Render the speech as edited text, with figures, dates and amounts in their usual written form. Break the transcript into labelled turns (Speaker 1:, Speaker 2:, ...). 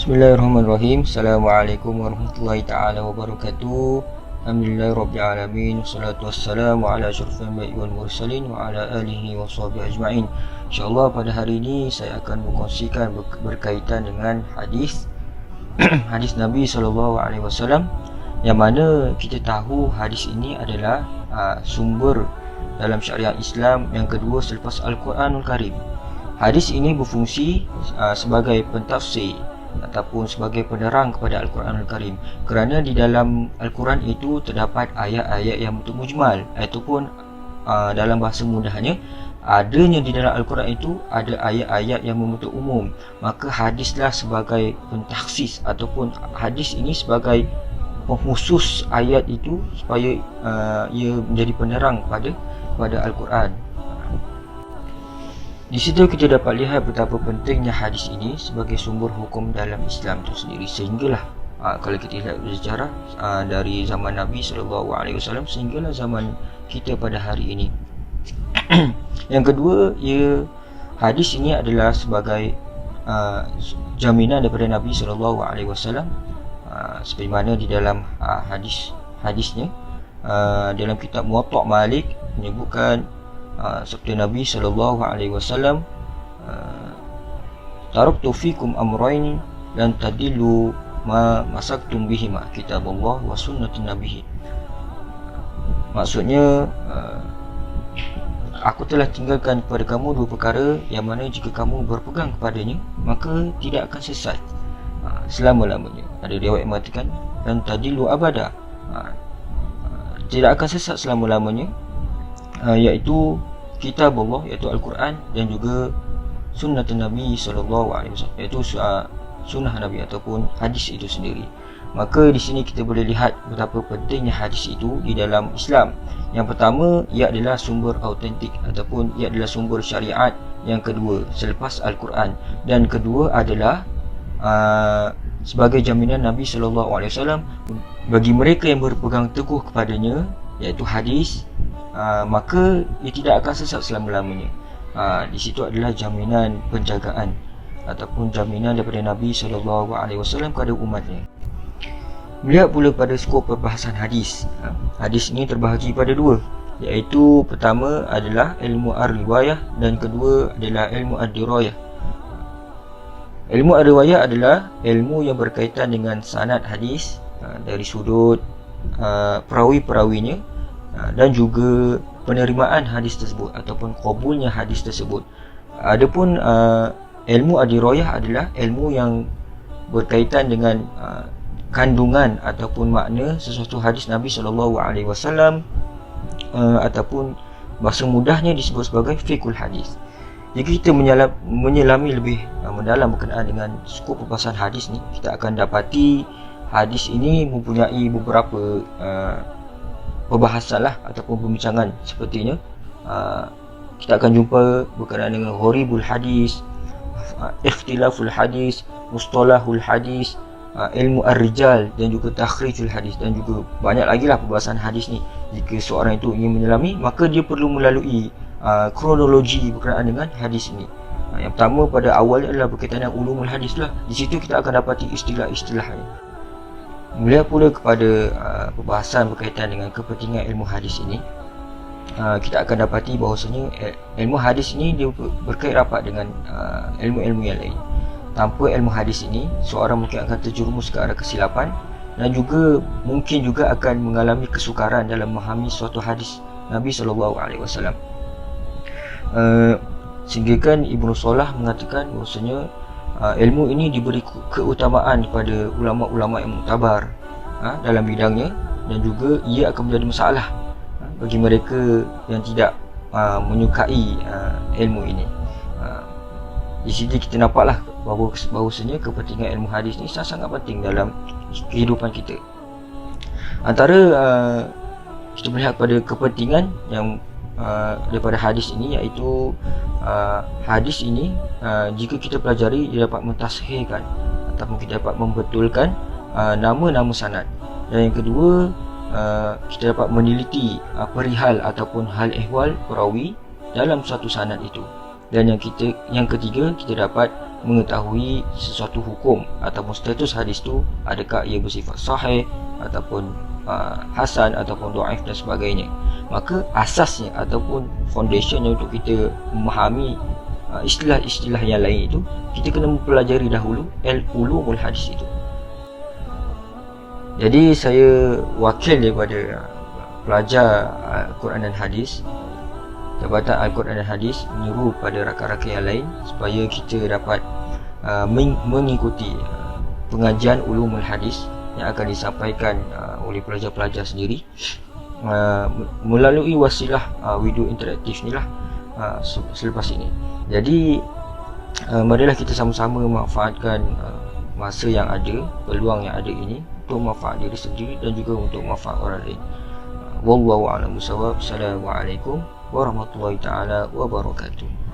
Speaker 1: Bismillahirrahmanirrahim. Assalamualaikum warahmatullahi ta'ala wabarakatuh. Alhamdulillahirrabbilalamin. Wassalatu wassalamu ala asyrafil anbiya'i wal mursalin wa ala alihi wa sahbihi ajma'in. InsyaAllah pada hari ini saya akan mengkongsikan berkaitan dengan hadis hadis Nabi SAW, yang mana kita tahu hadis ini adalah sumber dalam syariat Islam yang kedua selepas Al-Quranul Karim. Hadis ini berfungsi sebagai pentafsir ataupun sebagai penerang kepada Al-Quranul Karim, kerana di dalam Al-Quran itu terdapat ayat-ayat yang bentuk mujmal, ataupun dalam bahasa mudahnya, adanya di dalam Al-Quran itu ada ayat-ayat yang membentuk umum. Maka hadislah sebagai pentaksis, ataupun hadis ini sebagai pengkhusus ayat itu supaya ia menjadi penerang pada Al-Quran. Di situ kita dapat lihat betapa pentingnya hadis ini sebagai sumber hukum dalam Islam itu sendiri, sehinggalah kalau kita lihat sejarah dari zaman Nabi SAW sehinggalah zaman kita pada hari ini. Yang kedua, hadis ini adalah sebagai jaminan daripada Nabi SAW, seperti mana di dalam hadisnya dalam kitab Muwatta' Malik menyebutkan sabda Nabi SAW, taraktu fikum amrayn lan tadillu ma masaktum bihima, kitabullah wa sunnatin nabihi. Maksudnya, aku telah tinggalkan kepada kamu dua perkara yang mana jika kamu berpegang kepadanya maka tidak akan sesat selama-lamanya. Ada riwayat mengatakan dan tadillu abada, tidak akan sesat selama-lamanya, iaitu kitab Allah, iaitu Al-Quran, dan juga sunnah Nabi SAW, iaitu sunnah Nabi ataupun hadis itu sendiri. Maka di sini kita boleh lihat betapa pentingnya hadis itu di dalam Islam. Yang pertama, ia adalah sumber autentik ataupun ia adalah sumber syariat yang kedua selepas Al-Quran, dan kedua adalah sebagai jaminan Nabi SAW bagi mereka yang berpegang teguh kepadanya, iaitu hadis, maka ia tidak akan sesat selama-lamanya. Di situ adalah jaminan penjagaan ataupun jaminan daripada Nabi SAW kepada umatnya. Melihat pula pada skop perbahasan hadis, hadis ini terbahagi pada dua, iaitu pertama adalah ilmu ar-riwayah dan kedua adalah ilmu ad-dirayah. Ilmu ar-riwayah adalah ilmu yang berkaitan dengan sanad hadis dari sudut perawi-perawinya, dan juga penerimaan hadis tersebut ataupun qabulnya hadis tersebut. Adapun ilmu ad-dirayah adalah ilmu yang berkaitan dengan kandungan ataupun makna sesuatu hadis Nabi SAW, ataupun bahasa mudahnya disebut sebagai fiqhul hadis. Jika kita menyelami lebih mendalam berkenaan dengan skop perbahasan hadis ni, kita akan dapati hadis ini mempunyai beberapa perbahasan ataupun pembincangan. Sepertinya kita akan jumpa berkenaan dengan gharibul hadis, ikhtilaful hadis, mustalahul hadis, ilmu ar-rijal, dan juga takhrijul hadis, dan juga banyak lagi lah perbahasan hadis ni. Jika seorang itu ingin menyelami, maka dia perlu melalui kronologi berkenaan dengan hadis ini. Yang pertama pada awalnya adalah berkaitan dengan ulumul hadis lah. Di situ kita akan dapati istilah-istilahnya. Melihat pula kepada perbahasan berkaitan dengan kepentingan ilmu hadis ini, kita akan dapati bahawasanya ilmu hadis ini dia berkait rapat dengan ilmu-ilmu yang lain. Tanpa ilmu hadis ini, seorang mungkin akan terjerumus ke arah kesilapan, dan juga mungkin juga akan mengalami kesukaran dalam memahami suatu hadis Nabi SAW. Sehingga kan Ibnu Salah mengatakan bahawasanya ilmu ini diberi keutamaan kepada ulama-ulama yang muktabar dalam bidangnya, dan juga ia akan menjadi masalah bagi mereka yang tidak menyukai ilmu ini. Di sini kita nampaklah bahawasanya kepentingan ilmu hadis ni sangat penting dalam kehidupan kita. Antara kita melihat pada kepentingan yang daripada hadis ini, iaitu hadis ini jika kita pelajari, dia dapat mentashihkan ataupun kita dapat membetulkan nama-nama sanad. Dan yang kedua, kita dapat meneliti perihal ataupun hal ehwal perawi dalam suatu sanad itu. Dan yang ketiga, kita dapat mengetahui sesuatu hukum ataupun status hadis tu, adakah ia bersifat sahih ataupun hasan ataupun dhaif dan sebagainya. Maka asasnya ataupun foundationnya untuk kita memahami istilah-istilah yang lain itu, kita kena mempelajari dahulu ulumul hadis itu. Jadi saya wakil daripada pelajar Al-Quran dan Hadis, Jabatan Al-Quran dan Hadis menyuruh pada rakan-rakan yang lain supaya kita dapat mengikuti pengajian ulumul hadis yang akan disampaikan oleh pelajar-pelajar sendiri melalui wasilah video interaktif ni lah selepas ini. Jadi marilah kita sama-sama memanfaatkan masa yang ada, peluang yang ada ini untuk manfaat diri sendiri dan juga untuk manfaat orang lain. Wallahu a'lam bissawab. Assalamualaikum warahmatullahi taala wabarakatuh.